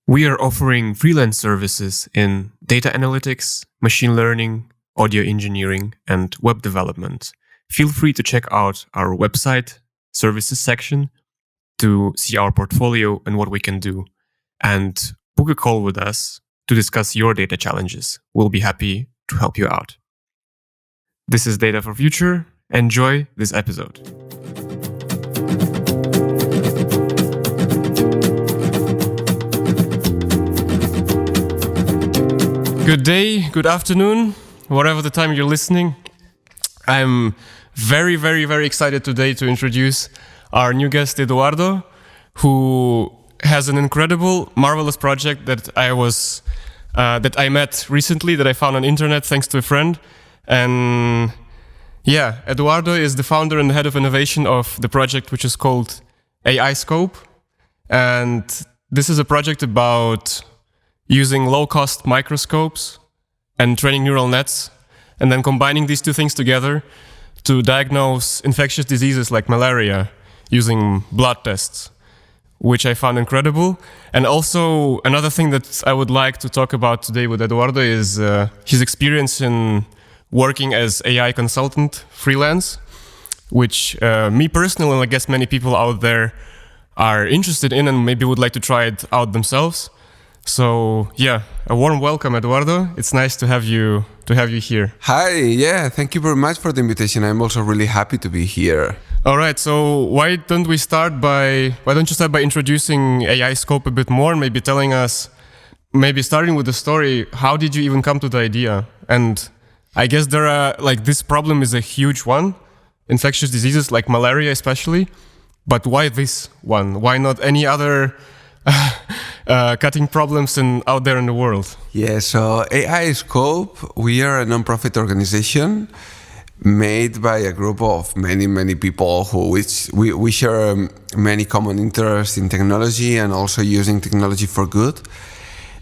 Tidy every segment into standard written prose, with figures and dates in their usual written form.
We are offering freelance services in data analytics, machine learning, audio engineering, and web development. Feel free to check out our website, services section, to see our portfolio and what we can do, and book a call with us to discuss your data challenges. We'll be happy to help you out. This is Data for Future. Enjoy this episode. Good day, good afternoon, whatever the time you're listening. I'm very excited today to introduce our new guest, Eduardo, who has an incredible, marvelous project that I met recently, that I found on internet thanks to a friend. And yeah, Eduardo is the founder and head of innovation of the project, which is called AI Scope. And this is a project about using low-cost microscopes and training neural nets, and then combining these two things together to diagnose infectious diseases like malaria using blood tests, which I found incredible. And also, another thing that I would like to talk about today with Eduardo is his experience in working as AI consultant freelance, which me personally, and I guess many people out there are interested in and maybe would like to try it out themselves. So yeah, a warm welcome, Eduardo. It's nice to have you here. Hi, yeah, thank you very much for the invitation. I'm also really happy to be here. All right, so why don't you start by introducing AI Scope a bit more, and maybe telling us, maybe starting with the story, how did you even come to the idea? And I guess this problem is a huge one, infectious diseases like malaria especially, but why this one? Why not any other cutting problems out there in the world? Yeah, so AI Scope, we are a non-profit organization made by a group of many people we share many common interests in technology and also using technology for good.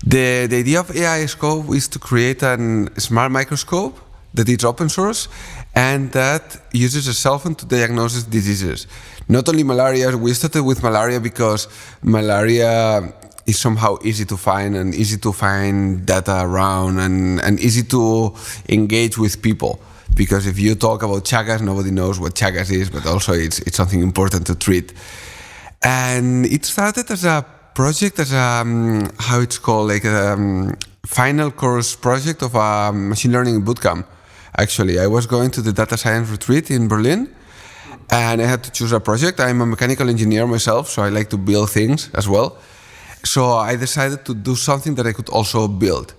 The idea of AI Scope is to create a smart microscope that is open source and that uses a cell phone to diagnose diseases. Not only malaria, we started with malaria because malaria is somehow easy to find and easy to find data around and easy to engage with people. Because if you talk about Chagas, nobody knows what Chagas is, but also it's something important to treat. And it started as a project, as a, how it's called, like a final course project of a machine learning bootcamp. Actually, I was going to the data science retreat in Berlin, and I had to choose a project. I'm a mechanical engineer myself, so I like to build things as well. So I decided to do something that I could also build.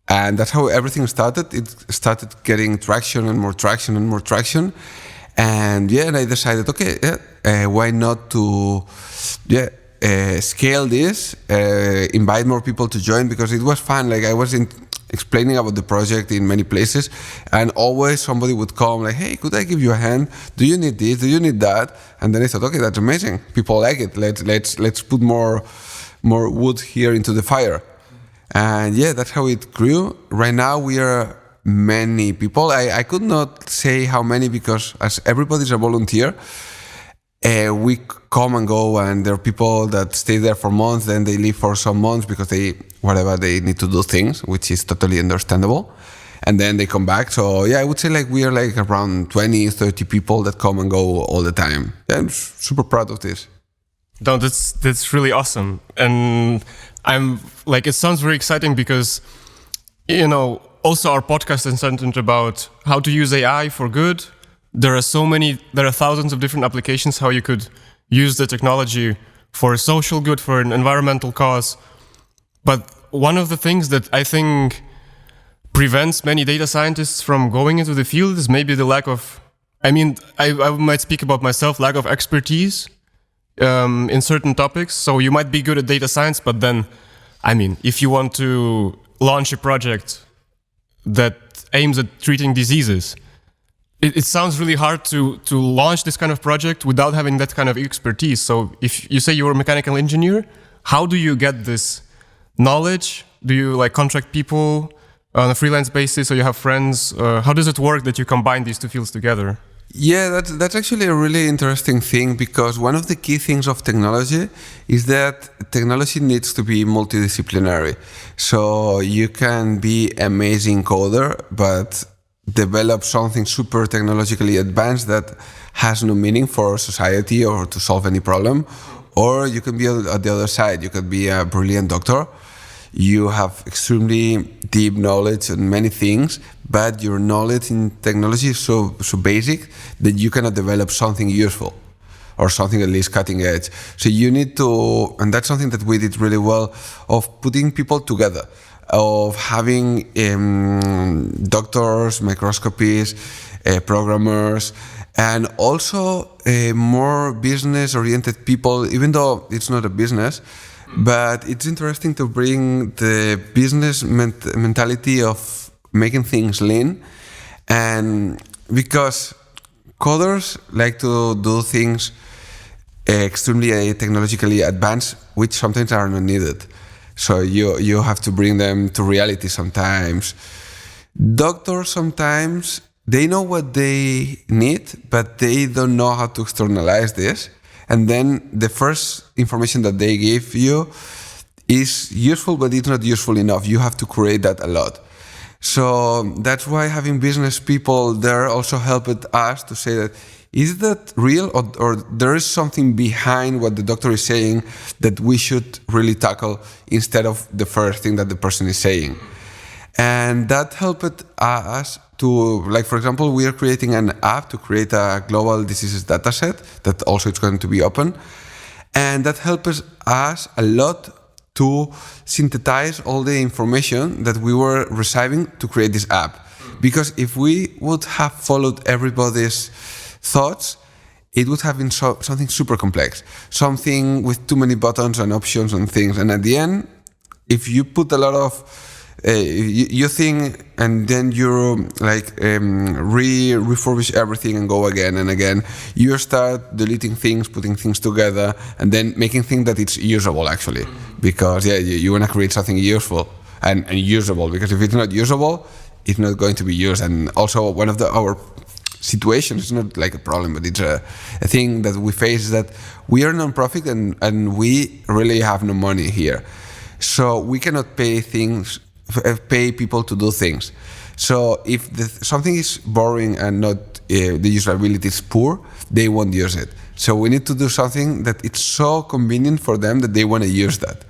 And that's how everything started. It started getting traction and more traction and more traction. And yeah, and I decided, why not to scale this, invite more people to join, because it was fun. Like I was explaining about the project in many places, and always somebody would come like, hey, could I give you a hand? Do you need this? Do you need that? And then I thought, okay, that's amazing. People like it. Let's put more wood here into the fire. And yeah, that's how it grew. Right now we are many people. I could not say how many because as everybody's a volunteer, we come and go, and there are people that stay there for months, then they leave for some months because they need to do things, which is totally understandable. And then they come back. So yeah, I would say we are around 20, 30 people that come and go all the time. Yeah, I'm super proud of this. No, that's really awesome. And I'm it sounds very exciting because, also our podcast is centered about how to use AI for good. There are thousands of different applications how you could use the technology for a social good, for an environmental cause. But one of the things that I think prevents many data scientists from going into the field is maybe the lack of, I might speak about myself, lack of expertise in certain topics. So you might be good at data science, but then, if you want to launch a project that aims at treating diseases, it sounds really hard to launch this kind of project without having that kind of expertise. So if you say you're a mechanical engineer, how do you get this knowledge? Do you contract people on a freelance basis, or you have friends? How does it work that you combine these two fields together? Yeah, that's actually a really interesting thing, because one of the key things of technology is that technology needs to be multidisciplinary. So you can be amazing coder, but develop something super technologically advanced that has no meaning for society or to solve any problem. Or you can be at the other side. You could be a brilliant doctor. You have extremely deep knowledge on many things, but your knowledge in technology is so basic that you cannot develop something useful or something at least cutting edge. So you need to, and that's something that we did really well, of putting people together, of having doctors, microscopists, programmers, and also more business-oriented people, even though it's not a business. But it's interesting to bring the business mentality of making things lean, and because coders like to do things extremely technologically advanced, which sometimes are not needed. So you have to bring them to reality sometimes. Doctors sometimes, they know what they need, but they don't know how to externalize this. And then the first information that they give you is useful, but it's not useful enough. You have to create that a lot. So that's why having business people there also helped us to say that, is that real, or there is something behind what the doctor is saying that we should really tackle instead of the first thing that the person is saying. And that helped us to, like, for example, we are creating an app to create a global diseases dataset that also is going to be open. And that helps us a lot to synthesize all the information that we were receiving to create this app. Because if we would have followed everybody's thoughts, it would have been something super complex, something with too many buttons and options and things. And at the end, if you put a lot of you think, and then you like refurbish everything and go again and again. You start deleting things, putting things together, and then making things that it's usable actually. Because you want to create something useful and usable. Because if it's not usable, it's not going to be used. And also one of our situations, it's not like a problem, but it's a thing that we face, is that we are non-profit and we really have no money here. So we cannot pay people to do things. So if something is boring and not the usability is poor, they won't use it. So we need to do something that it's so convenient for them that they want to use that.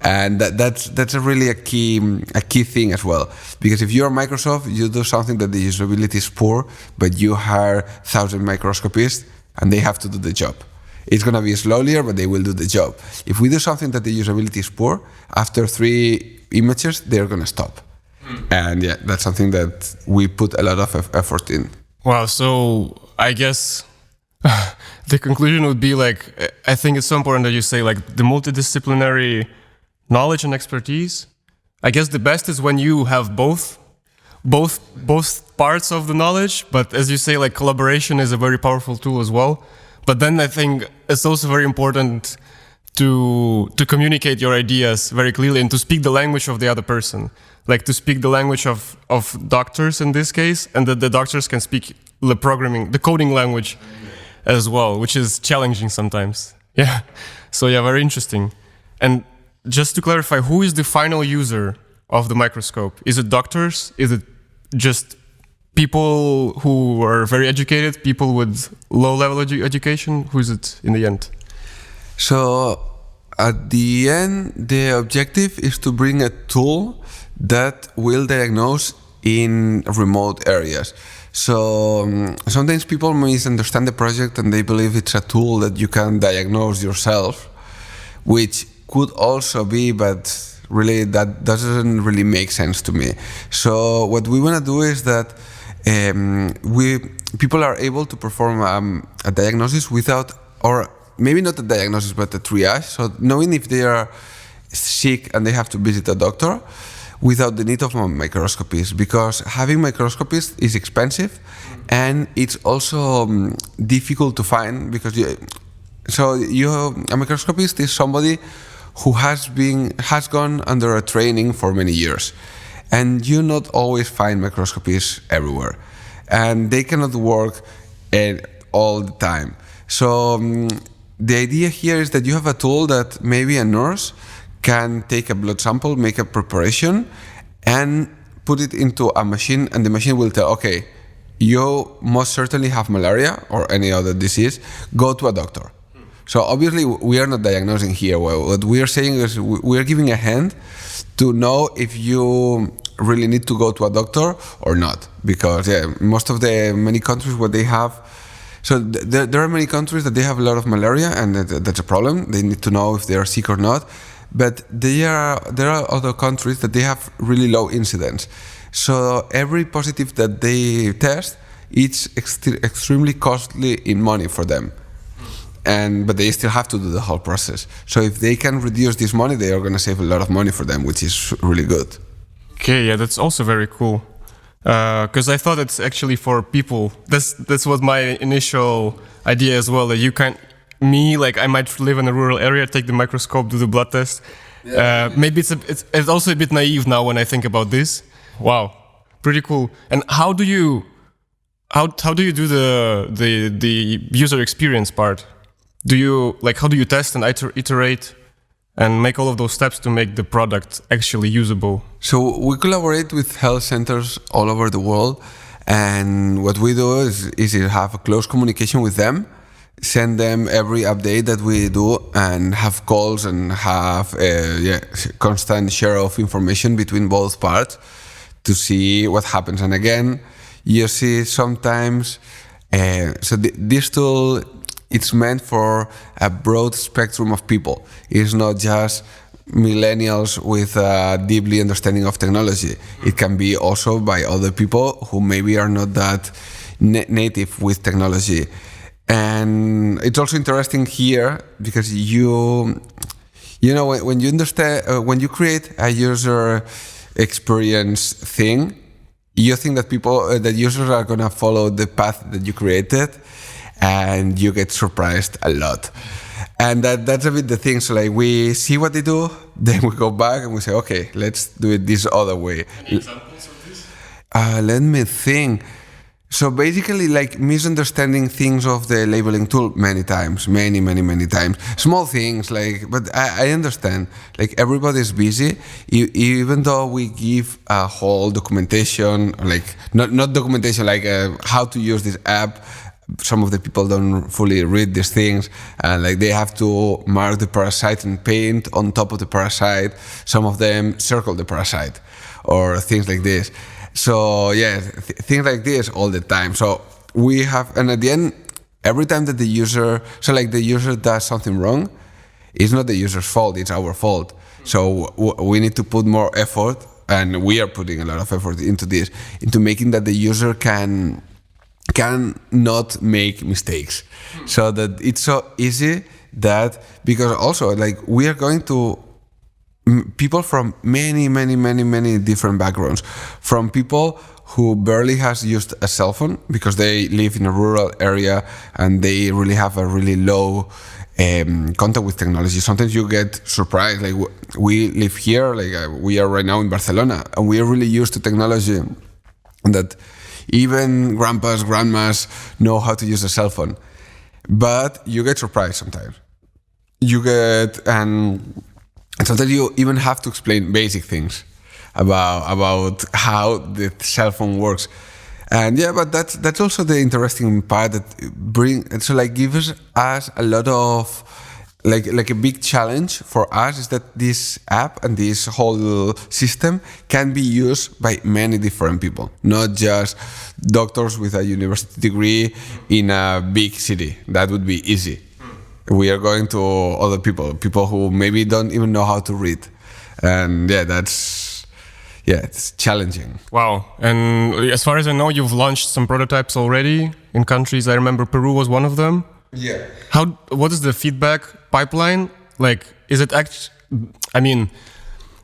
And that's really a key thing as well. Because if you're Microsoft, you do something that the usability is poor, but you hire 1,000 microscopists and they have to do the job. It's going to be slower, but they will do the job. If we do something that the usability is poor, after 3 images, they're going to stop. And that's something that we put a lot of effort in. Wow, so I guess the conclusion would be like, I think it's so important that you say like the multidisciplinary knowledge and expertise. I guess the best is when you have both parts of the knowledge, but as you say, like collaboration is a very powerful tool as well. But then I think it's also very important to communicate your ideas very clearly and to speak the language of the other person. Like to speak the language of doctors in this case, and that the doctors can speak the coding language as well, which is challenging sometimes. Yeah. So very interesting. And just to clarify, who is the final user of the microscope? Is it doctors? Is it just people who are very educated, people with low-level education? Who is it in the end? So at the end, the objective is to bring a tool that will diagnose in remote areas. So sometimes people misunderstand the project and they believe it's a tool that you can diagnose yourself, which could also be, but really that doesn't really make sense to me. So what we want to do is that people are able to perform a diagnosis without, or maybe not a diagnosis, but a triage. So knowing if they are sick and they have to visit a doctor without the need of a microscopist, because having microscopists is expensive and it's also difficult to find, because a microscopist is somebody who has gone under a training for many years. And you not always find microscopists everywhere. And they cannot work and all the time. So the idea here is that you have a tool that maybe a nurse can take a blood sample, make a preparation, and put it into a machine, and the machine will tell, okay, you most certainly have malaria or any other disease, go to a doctor. So obviously we are not diagnosing here. What we are saying is we are giving a hand to know if you really need to go to a doctor or not. Because most of the many countries where they have, so there are many countries that they have a lot of malaria, and that's a problem. They need to know if they are sick or not. But there are other countries that they have really low incidence. So every positive that they test, it's extremely costly in money for them. But they still have to do the whole process. So if they can reduce this money, they are going to save a lot of money for them, which is really good. Okay, yeah, that's also very cool. Because I thought it's actually for people. This was my initial idea as well. That you can, I might live in a rural area, take the microscope, do the blood test. Yeah. Maybe it's also a bit naive now when I think about this. Wow, pretty cool. And how do you do the user experience part? How do you test and iterate and make all of those steps to make the product actually usable? So we collaborate with health centers all over the world, and what we do is have a close communication with them, send them every update that we do, and have calls and have constant share of information between both parts to see what happens. And again, you see sometimes, this tool, it's meant for a broad spectrum of people. It's not just millennials with a deeply understanding of technology. It can be also by other people who maybe are not that native with technology. And it's also interesting here because when you understand, when you create a user experience thing, you think that users are gonna follow the path that you created, and you get surprised a lot. And that's a bit the thing. So we see what they do, then we go back and we say, okay, let's do it this other way. Any examples of this? Let me think. So basically misunderstanding things of the labeling tool many times, many times. Small things but I understand, everybody's busy, even though we give a whole documentation, not documentation, how to use this app. Some of the people don't fully read these things, and they have to mark the parasite and paint on top of the parasite. Some of them circle the parasite or things like this. So things like this all the time. So we have, and at the end, every time that the user does something wrong, it's not the user's fault, it's our fault. So we need to put more effort, and we are putting a lot of effort into this, into making that the user can not make mistakes, so that it's so easy that, because also we are going to people from many different backgrounds, from people who barely has used a cell phone because they live in a rural area and they really have a really low contact with technology. Sometimes you get surprised, we live here, we are right now in Barcelona, and we are really used to technology that even grandmas know how to use a cell phone. But you get surprised sometimes. And sometimes you even have to explain basic things about how the cell phone works. And but that's also the interesting part that gives us a lot of a big challenge for us, is that this app and this whole system can be used by many different people, not just doctors with a university degree in a big city. That would be easy. We are going to other people who maybe don't even know how to read. And it's challenging. Wow. And as far as I know, you've launched some prototypes already in countries. I remember Peru was one of them. Yeah. What is the feedback pipeline? Is it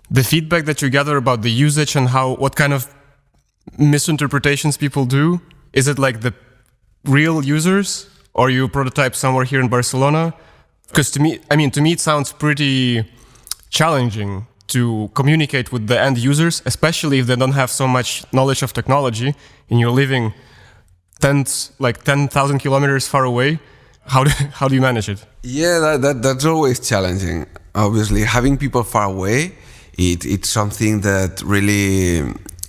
the feedback that you gather about the usage and what kind of misinterpretations people do? Is it the real users, or you prototype somewhere here in Barcelona? Because to me it sounds pretty challenging to communicate with the end users, especially if they don't have so much knowledge of technology and you're living 10,000 kilometers far away. How do you manage it? Yeah, that's always challenging. Obviously, having people far away, it's something that really,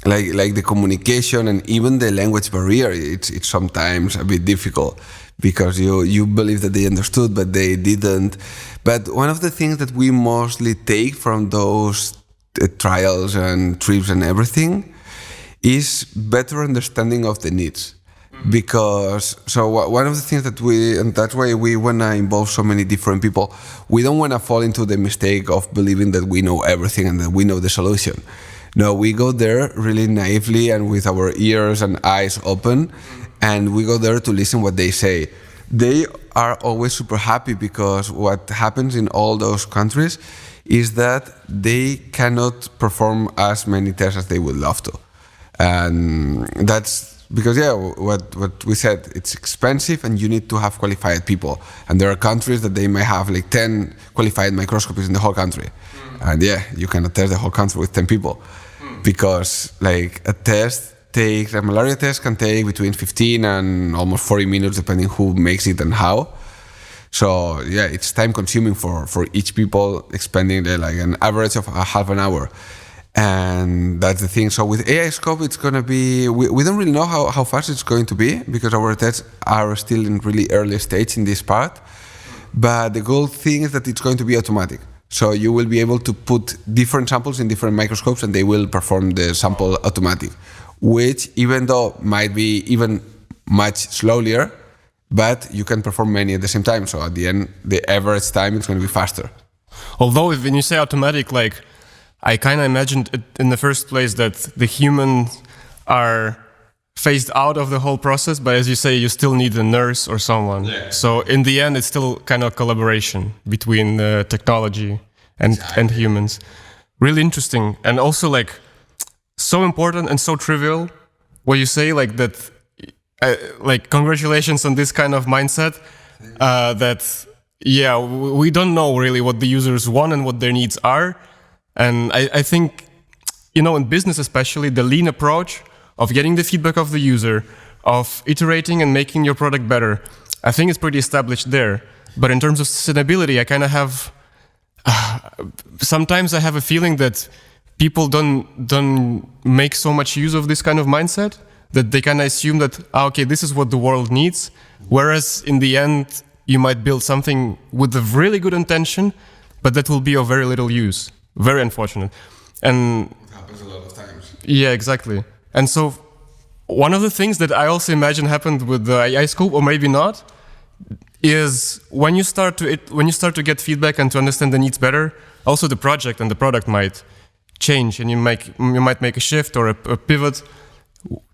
like the communication and even the language barrier, it's sometimes a bit difficult because you believe that they understood, but they didn't. But one of the things that we mostly take from those trials and trips and everything is better understanding of the needs. Because one of the things that and that's why we want to involve so many different people, we don't want to fall into the mistake of believing that we know everything and that we know the solution. No, we go there really naively and with our ears and eyes open, and we go there to listen what they say. They are always super happy because what happens in all those countries is that they cannot perform as many tests as they would love to. And that's because, what we said, it's expensive and you need to have qualified people. And there are countries that they might have like 10 qualified microscopists in the whole country. And you cannot test the whole country with 10 people. Because like a malaria test can take between 15 and almost 40 minutes depending who makes it and how. So it's time consuming for each people, expending like an average of a half an hour. And that's the thing. So with AI scope, it's going to be, we don't really know how fast it's going to be because our tests are still in really early stage in this part. But the good thing is that it's going to be automatic. So you will be able to put different samples in different microscopes and they will perform the sample automatic, which even though might be even much slower, but you can perform many at the same time. So at the end, the average time is going to be faster. Although when you say automatic, like, I kind of imagined it in the first place that the humans are phased out of the whole process, but as you say, you still need a nurse or someone. Yeah. So in the end, it's still kind of collaboration between the technology and humans. Really interesting. And also like so important and so trivial what you say, like that, like congratulations on this kind of mindset we don't know really what the users want and what their needs are. And I think, in business especially, the lean approach of getting the feedback of the user, of iterating and making your product better, I think it's pretty established there. But in terms of sustainability, I kind of have, sometimes I have a feeling that people don't make so much use of this kind of mindset, that they kind of assume that, okay, this is what the world needs. Whereas in the end, you might build something with a really good intention, but that will be of very little use. Very unfortunate. And it happens a lot of times. Yeah, exactly. And so one of the things that I also imagine happened with the AI scope, or maybe not, is when you start to get feedback and to understand the needs better, also the project and the product might change and you might make a shift or a pivot.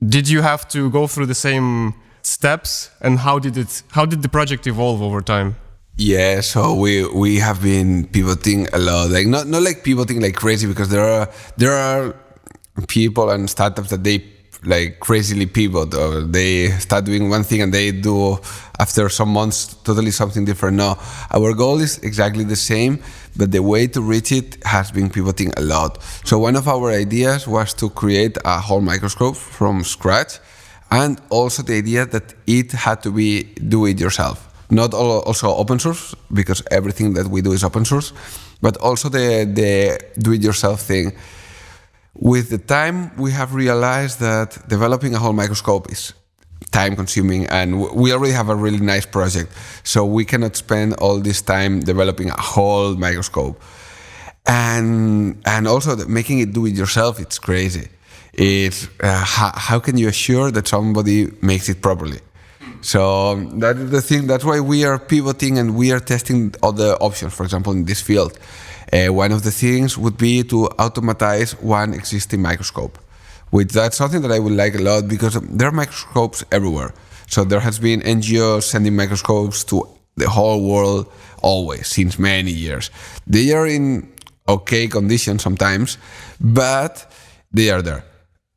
Did you have to go through the same steps, and how did the project evolve over time? Yeah, so we have been pivoting a lot, like not like pivoting like crazy, because there are people and startups that they like crazily pivot, or they start doing one thing and they do after some months totally something different. No, our goal is exactly the same, but the way to reach it has been pivoting a lot. So one of our ideas was to create a whole microscope from scratch, and also the idea that it had to be do it yourself. Not also open source, because everything that we do is open source, but also the do-it-yourself thing. With the time, we have realized that developing a whole microscope is time-consuming, and we already have a really nice project, so we cannot spend all this time developing a whole microscope. And also making it do-it-yourself, it's crazy. It's how can you assure that somebody makes it properly? So that is the thing. That's why we are pivoting and we are testing other options. For example, in this field, one of the things would be to automatize one existing microscope, which that's something that I would like a lot, because there are microscopes everywhere. So there has been NGOs sending microscopes to the whole world always, since many years. They are in okay condition sometimes, but they are there.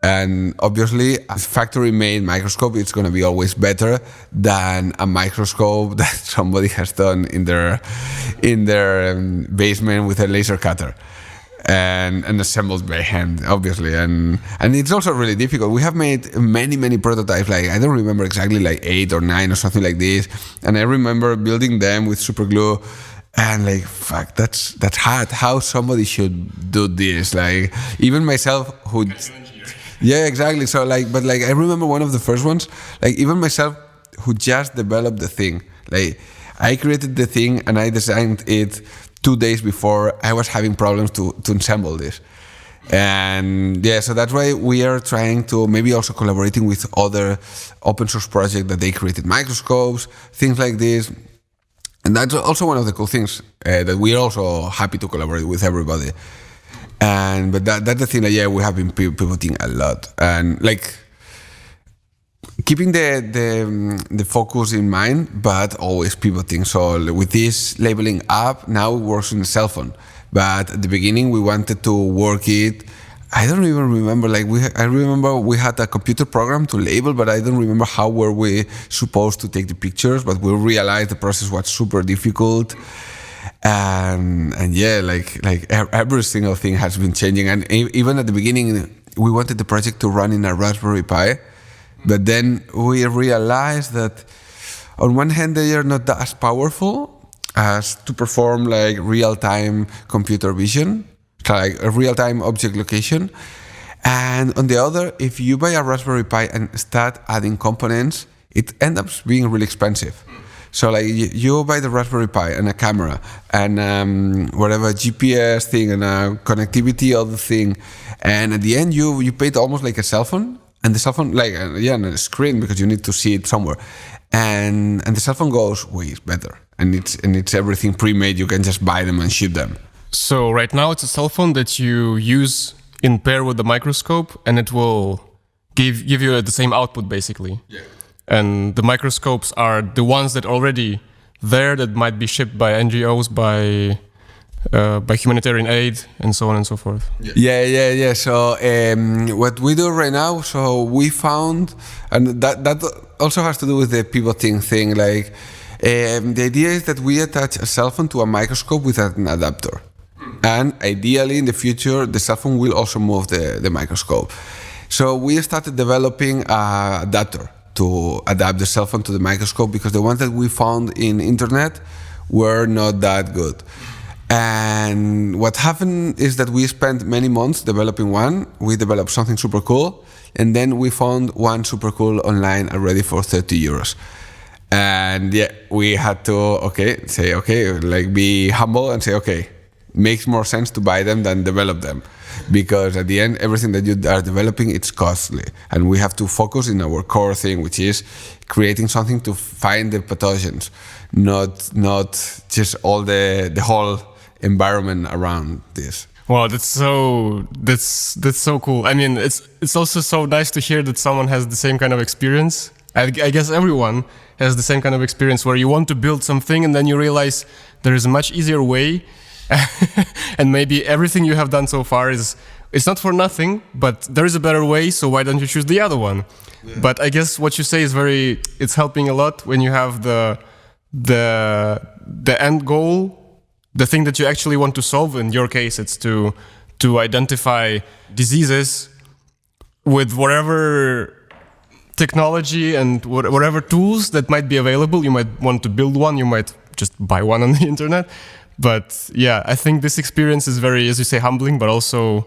And obviously, a factory-made microscope is going to be always better than a microscope that somebody has done in their basement with a laser cutter. and assembled by hand, obviously, and it's also really difficult. We have made many prototypes, like I don't remember exactly, like 8 or 9 or something like this, and I remember building them with super glue, and like, fuck, that's hard. How somebody should do this? Like, even myself, who, yeah, exactly. So like, but like I remember one of the first ones, like even myself, who just developed the thing. Like, I created the thing and I designed it 2 days before I was having problems to assemble this. And yeah, so that's why we are trying to maybe also collaborating with other open source projects that they created microscopes, things like this. And that's also one of the cool things that we are also happy to collaborate with everybody. But that's the thing that, yeah, we have been pivoting a lot. And like, keeping the focus in mind, but always pivoting. So with this labeling app, now it works on the cell phone. But at the beginning, we wanted to work it. I don't even remember. Like I remember we had a computer program to label, but I don't remember how were we supposed to take the pictures. But we realized the process was super difficult. And yeah, like every single thing has been changing. And even at the beginning, we wanted the project to run in a Raspberry Pi. But then we realized that on one hand, they are not as powerful as to perform like real-time computer vision, like a real-time object location. And on the other, if you buy a Raspberry Pi and start adding components, it ends up being really expensive. So like you buy the Raspberry Pi and a camera and whatever GPS thing and a connectivity other thing, and at the end you paid almost like a cell phone. And the cell phone, like, and a screen, because you need to see it somewhere. And the cell phone goes, wait, it's better. And it's everything pre-made. You can just buy them and ship them. So right now it's a cell phone that you use in pair with the microscope, and it will give you the same output, basically. Yeah. And the microscopes are the ones that already there that might be shipped by NGOs, by humanitarian aid, and so on and so forth. Yeah. So what we do right now, so we found, and that also has to do with the pivoting thing. Like the idea is that we attach a cell phone to a microscope with an adapter, and ideally in the future the cell phone will also move the microscope. So we started developing an adapter to adapt the cell phone to the microscope, because the ones that we found in internet were not that good. And what happened is that we spent many months developing one. We developed something super cool, and then we found one super cool online already for 30 euros. And yeah, we had to say like be humble and say, okay, makes more sense to buy them than develop them, because at the end, everything that you are developing, it's costly, and we have to focus in our core thing, which is creating something to find the pathogens, not just all the whole environment around this. Wow, that's so cool. I mean, it's also so nice to hear that someone has the same kind of experience. I guess everyone has the same kind of experience where you want to build something and then you realize there is a much easier way, and maybe everything you have done so far it's not for nothing, but there is a better way. So why don't you choose the other one? Yeah. But I guess what you say is it's helping a lot when you have the end goal. The thing that you actually want to solve, in your case, it's to identify diseases with whatever technology and whatever tools that might be available. You might want to build one, you might just buy one on the internet. But yeah, I think this experience is very, as you say, humbling, but also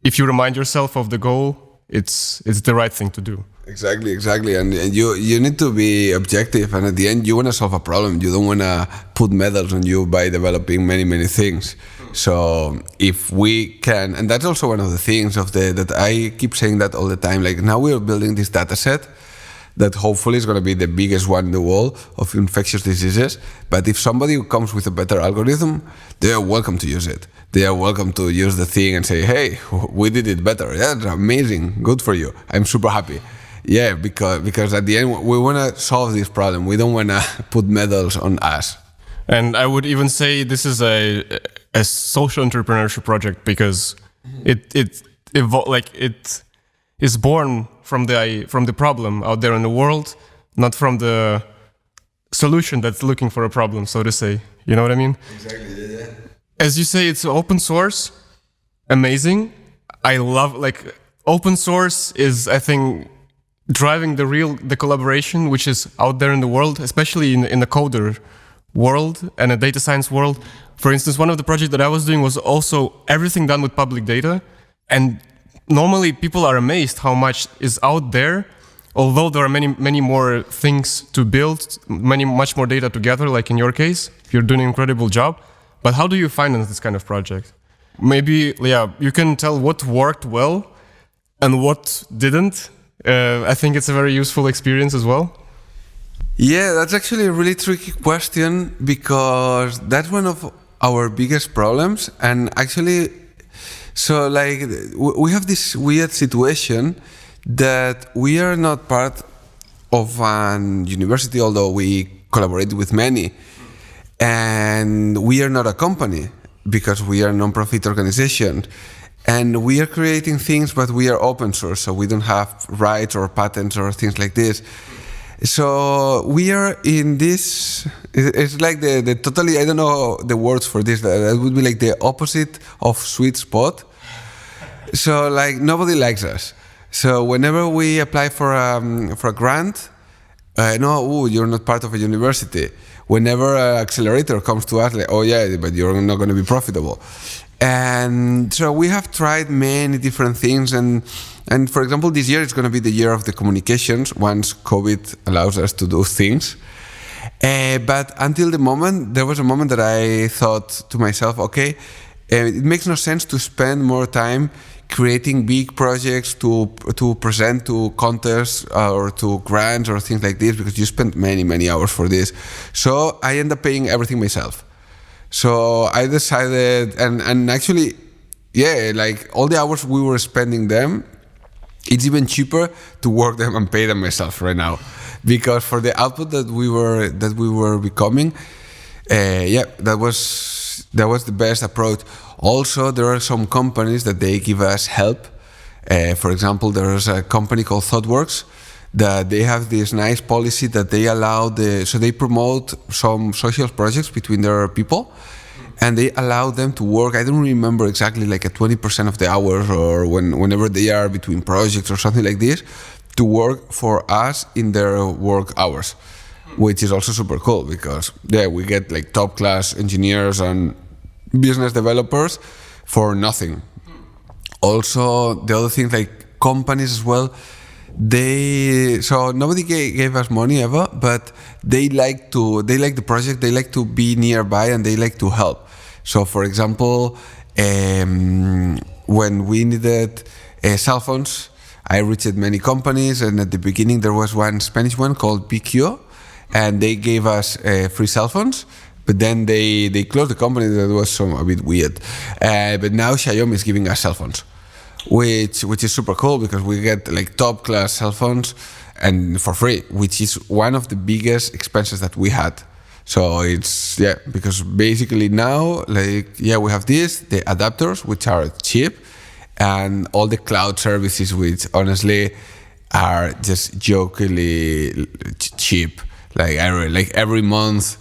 if you remind yourself of the goal, it's the right thing to do. Exactly. And you need to be objective, and at the end you want to solve a problem. You don't want to put medals on you by developing many things. So if we can, and that's also one of the things that I keep saying that all the time, like now we're building this data set that hopefully is going to be the biggest one in the world of infectious diseases. But if somebody comes with a better algorithm, they are welcome to use it. They are welcome to use the thing and say, hey, we did it better. Yeah, that's amazing. Good for you. I'm super happy. Yeah, because at the end, we want to solve this problem. We don't want to put medals on us. And I would even say this is a social entrepreneurship project, because it is born from the problem out there in the world, not from the solution that's looking for a problem, so to say. You know what I mean? Exactly. Yeah. As you say, it's open source, amazing. I love, like, open source is, I think, driving the collaboration which is out there in the world, especially in the coder world and a data science world. For instance, one of the projects that I was doing was also everything done with public data. And normally people are amazed how much is out there, although there are many more things to build, much more data together, like in your case. You're doing an incredible job. But how do you finance this kind of project? Maybe, you can tell what worked well and what didn't. I think it's a very useful experience as well. Yeah, that's actually a really tricky question, because that's one of our biggest problems. And actually, so like we have this weird situation that we are not part of an university, although we collaborate with many. And we are not a company, because we are a non-profit organization. And we are creating things, but we are open source, so we don't have rights or patents or things like this. So we are in this, it's like the totally, I don't know the words for this, that would be like the opposite of sweet spot. So like nobody likes us. So whenever we apply for a grant, no, you're not part of a university. Whenever an accelerator comes to us, like, oh yeah, but you're not going to be profitable. And so we have tried many different things, and for example, this year is going to be the year of the communications once COVID allows us to do things. But until there was a moment that I thought to myself, okay, it makes no sense to spend more time creating big projects to present to contests or to grants or things like this, because you spend many hours for this. So I end up paying everything myself. So I decided, and actually, yeah, like all the hours we were spending them, it's even cheaper to work them and pay them myself right now, because for the output that we were becoming, that was the best approach. Also, there are some companies that they give us help. For example, there is a company called ThoughtWorks that they have this nice policy that they allow so they promote some social projects between their people, and they allow them to work, I don't remember exactly, like at 20% of the hours, or whenever they are between projects or something like this, to work for us in their work hours, which is also super cool, because we get like top class engineers and business developers for nothing. Also, the other thing, like companies as well, so nobody gave us money ever, but they like the project, they like to be nearby, and they like to help. So for example, when we needed cell phones, I reached many companies, and at the beginning there was one Spanish one called BQ, and they gave us free cell phones. But then they closed the company. That was a bit weird. But now Xiaomi is giving us cell phones, which is super cool, because we get like top class cell phones and for free, which is one of the biggest expenses that we had. So it's, because basically now, like, we have the adapters, which are cheap, and all the cloud services, which honestly are just jokingly cheap. Like every month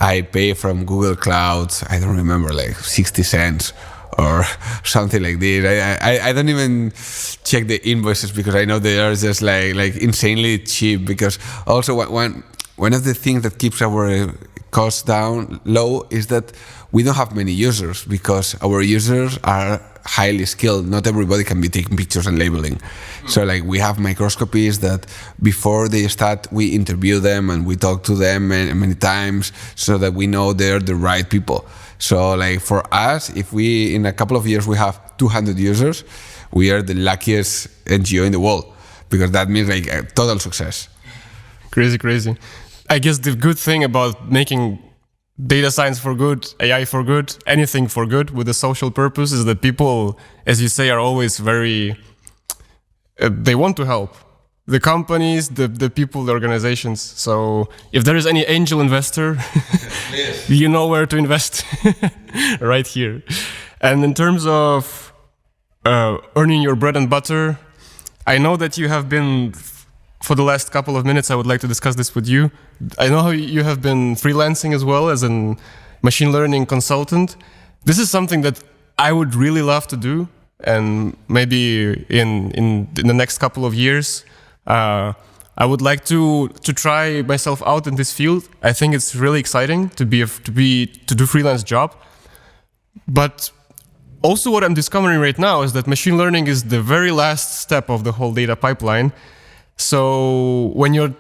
I pay from Google Cloud, I don't remember, like 60 cents or something like this. I don't even check the invoices, because I know they are just like insanely cheap. Because also one of the things that keeps our costs down low is that we don't have many users, because our users are highly skilled. Not everybody can be taking pictures and labeling. So like we have microscopists that before they start, we interview them and we talk to them many times, so that we know they're the right people. So like for us, if we in a couple of years we have 200 users, we are the luckiest NGO in the world, because that means like a total success. Crazy. I guess the good thing about making data science for good, AI for good, anything for good with a social purpose is that people, as you say, are always very, they want to help. The companies, the people, the organizations. So if there is any angel investor, you know where to invest right here. And in terms of earning your bread and butter, I know that you have been, for the last couple of minutes, I would like to discuss this with you. I know how you have been freelancing as well as a machine learning consultant. This is something that I would really love to do, and maybe in the next couple of years, I would like to try myself out in this field. I think it's really exciting to do freelance job. But also what I'm discovering right now is that machine learning is the very last step of the whole data pipeline. So when you're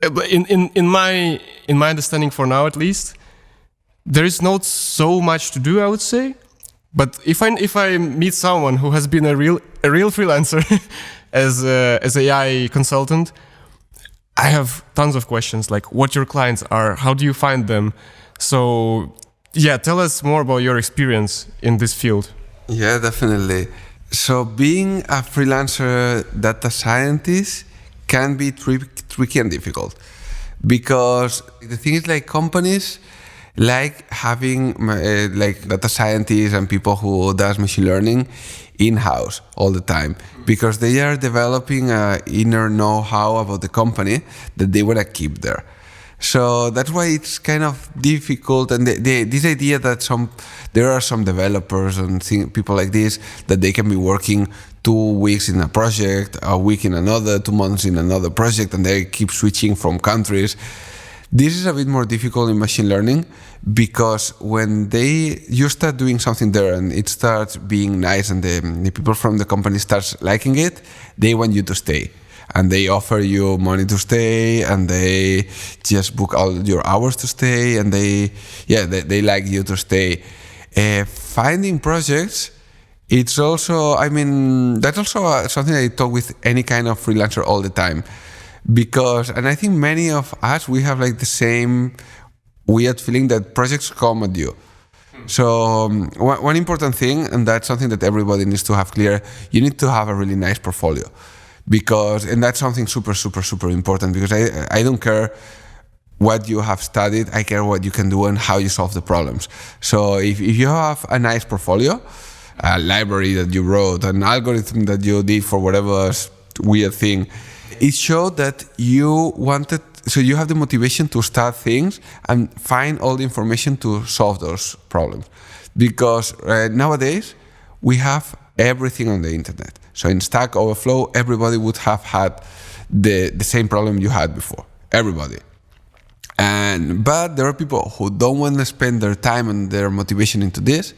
in my understanding for now at least, there is not so much to do, I would say. But if I meet someone who has been a real freelancer as AI consultant, I have tons of questions like what your clients are, how do you find them? So yeah, tell us more about your experience in this field. Yeah, definitely. So being a freelancer data scientist can be tricky and difficult, because the thing is, like, companies like having like data scientists and people who does machine learning in-house all the time, because they are developing inner know-how about the company that they want to keep there. So that's why it's kind of difficult, and this idea that there are some developers and people like this that they can be working 2 weeks in a project, a week in another, 2 months in another project, and they keep switching from countries. This is a bit more difficult in machine learning, because when you start doing something there and it starts being nice and the people from the company starts liking it, they want you to stay. And they offer you money to stay, and they just book all your hours to stay, and they like you to stay. Finding projects, it's also, that's also something I talk with any kind of freelancer all the time. And I think many of us, we have like the same weird feeling that projects come at you. So one important thing, and that's something that everybody needs to have clear, you need to have a really nice portfolio. And that's something super, super, super important, because I don't care what you have studied, I care what you can do and how you solve the problems. So if you have a nice portfolio, a library that you wrote, an algorithm that you did for whatever weird thing, it showed that you have the motivation to start things and find all the information to solve those problems. Because nowadays, we have everything on the internet. So in Stack Overflow, everybody would have had the same problem you had before. Everybody. But there are people who don't want to spend their time and their motivation into this,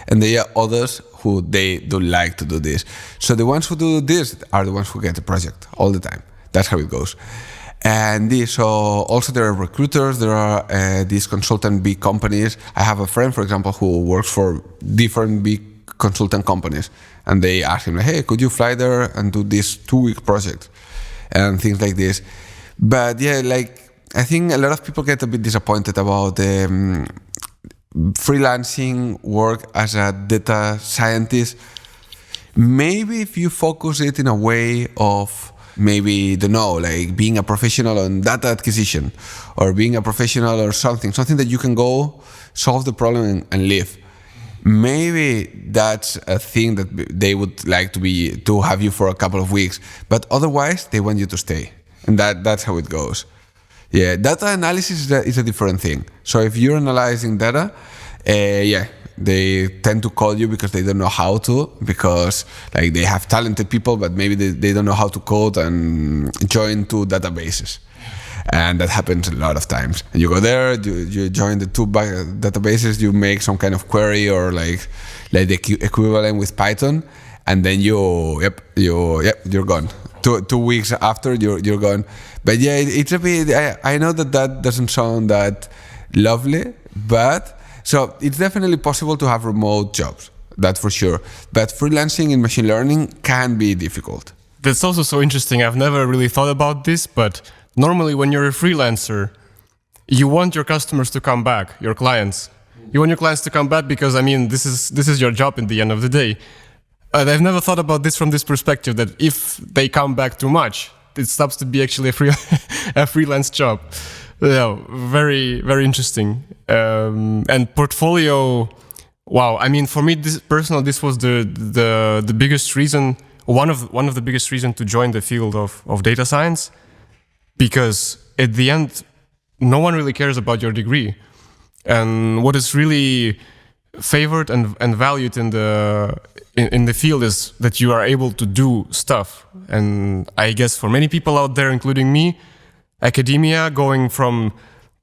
and there are others who they don't like to do this. So the ones who do this are the ones who get the project all the time. That's how it goes. So also there are recruiters, there are these consultant big companies. I have a friend, for example, who works for different big consultant companies, and they ask him, like, hey, could you fly there and do this 2-week project and things like this. But yeah, like, I think a lot of people get a bit disappointed about freelancing work as a data scientist. Maybe if you focus it in a way of maybe, like being a professional on data acquisition, or being a professional or something that you can go solve the problem and leave. Maybe that's a thing that they would like to have you for a couple of weeks, but otherwise they want you to stay, and that's how it goes. Yeah, data analysis is a different thing. So if you're analyzing data, they tend to call you because they don't know how to, because like they have talented people, but maybe they don't know how to code and join 2 databases. And that happens a lot of times. And you go there, you join the 2 databases, you make some kind of query or like the equivalent with Python, and then you're gone. 2 weeks after, you're gone. But yeah, it's a bit. I know that doesn't sound that lovely, but so it's definitely possible to have remote jobs. That's for sure. But freelancing in machine learning can be difficult. That's also so interesting. I've never really thought about this, but normally when you're a freelancer, you want your customers to come back, your clients. You want your clients to come back because, this is your job in the end of the day. And I've never thought about this from this perspective, that if they come back too much, it stops to be actually a freelance job. Yeah, very, very interesting. And portfolio, wow. For me, this was the biggest reason, one of the biggest reasons to join the field of data science, because at the end, no one really cares about your degree. And what is really favored and valued in the field is that you are able to do stuff. And I guess for many people out there, including me, academia going from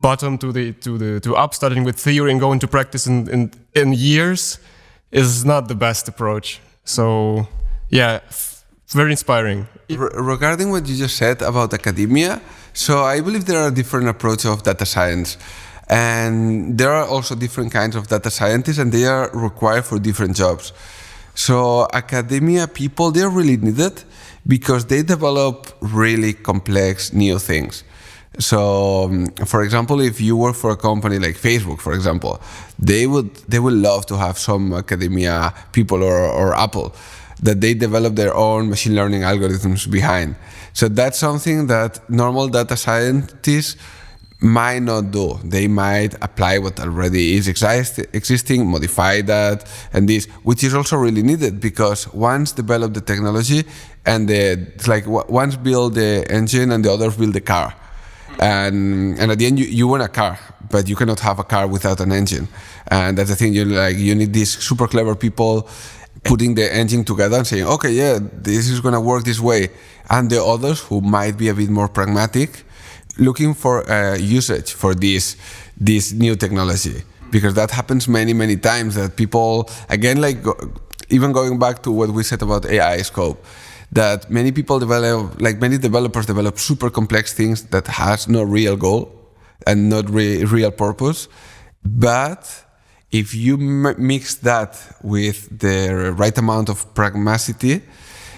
bottom to up, starting with theory and going to practice in years, is not the best approach. So yeah, very inspiring. Regarding what you just said about academia, so I believe there are different approaches of data science. And there are also different kinds of data scientists, and they are required for different jobs. So academia people, they're really needed because they develop really complex new things. So, for example, if you work for a company like Facebook, for example, they would love to have some academia people or Apple that they develop their own machine learning algorithms behind. So that's something that normal data scientists might not do. They might apply what already is existing, modify that, and this, which is also really needed because once develop the technology and it's like once build the engine and the others build the car. And at the end, you want a car, but you cannot have a car without an engine. And that's the thing. You need these super clever people putting the engine together and saying, okay, yeah, this is going to work this way. And the others who might be a bit more pragmatic, looking for usage for this new technology, because that happens many times that people, again, even going back to what we said about AI scope, that many people develop, many developers develop super complex things that has no real goal and not real purpose. But if you mix that with the right amount of pragmacy,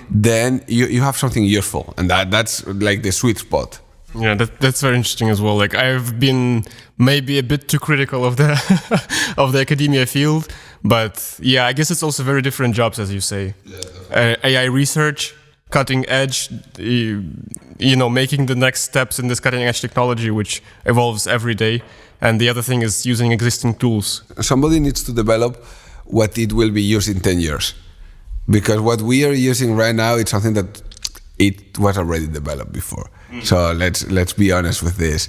then you have something useful, and that's like the sweet spot. Yeah, that's very interesting as well. I've been maybe a bit too critical of the of the academia field, but yeah, I guess it's also very different jobs, as you say. Yeah, AI research, cutting edge, making the next steps in this cutting edge technology, which evolves every day. And the other thing is using existing tools. Somebody needs to develop what it will be used in 10 years. Because what we are using right now, it's something that it was already developed before. So let's be honest with this.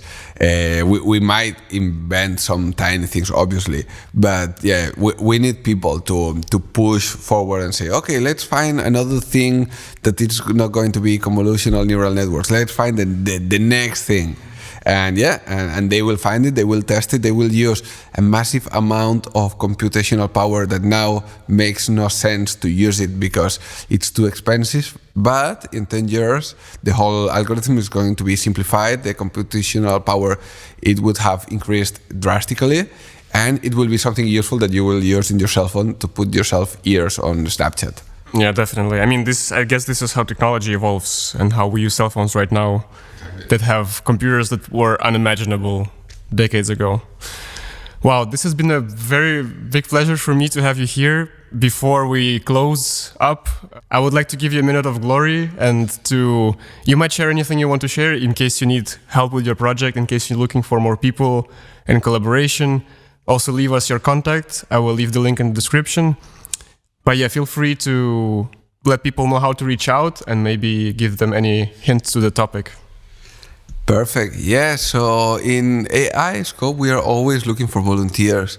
We might invent some tiny things, obviously, but yeah, we need people to push forward and say, okay, let's find another thing that it's not going to be convolutional neural networks. Let's find the next thing. And yeah, and they will find it, they will test it, they will use a massive amount of computational power that now makes no sense to use it because it's too expensive. But in 10 years, the whole algorithm is going to be simplified, the computational power, it would have increased drastically, and it will be something useful that you will use in your cell phone to put yourself ears on Snapchat. Yeah, definitely. I mean, I guess this is how technology evolves and how we use cell phones right now that have computers that were unimaginable decades ago. Wow, this has been a very big pleasure for me to have you here. Before we close up, I would like to give you a minute of glory and you might share anything you want to share in case you need help with your project, in case you're looking for more people and collaboration. Also leave us your contact. I will leave the link in the description. But yeah, feel free to let people know how to reach out and maybe give them any hints to the topic. Perfect. Yeah, so in AI Scope, we are always looking for volunteers.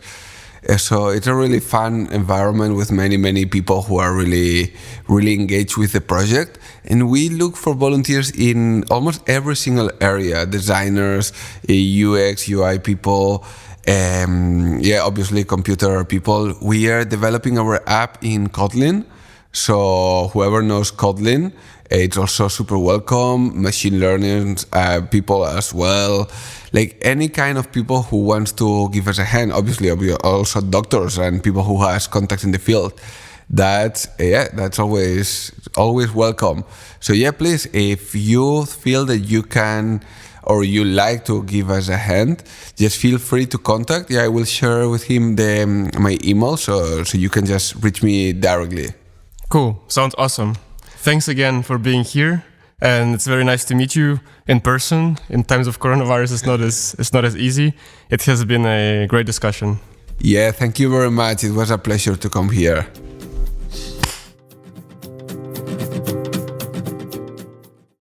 So it's a really fun environment with many people who are really engaged with the project. And we look for volunteers in almost every single area, designers, UX, UI people, obviously computer people. We are developing our app in Kotlin. So whoever knows Kotlin, it's also super welcome. Machine learning people as well. Like any kind of people who wants to give us a hand. Obviously, also doctors and people who has contacts in the field. That's always welcome. So yeah, please, if you feel that you can or you like to give us a hand, just feel free to contact. Yeah, I will share with him my email, so you can just reach me directly. Cool. Sounds awesome. Thanks again for being here, and it's very nice to meet you in person. In times of coronavirus, it's not as easy. It has been a great discussion. Yeah, thank you very much. It was a pleasure to come here.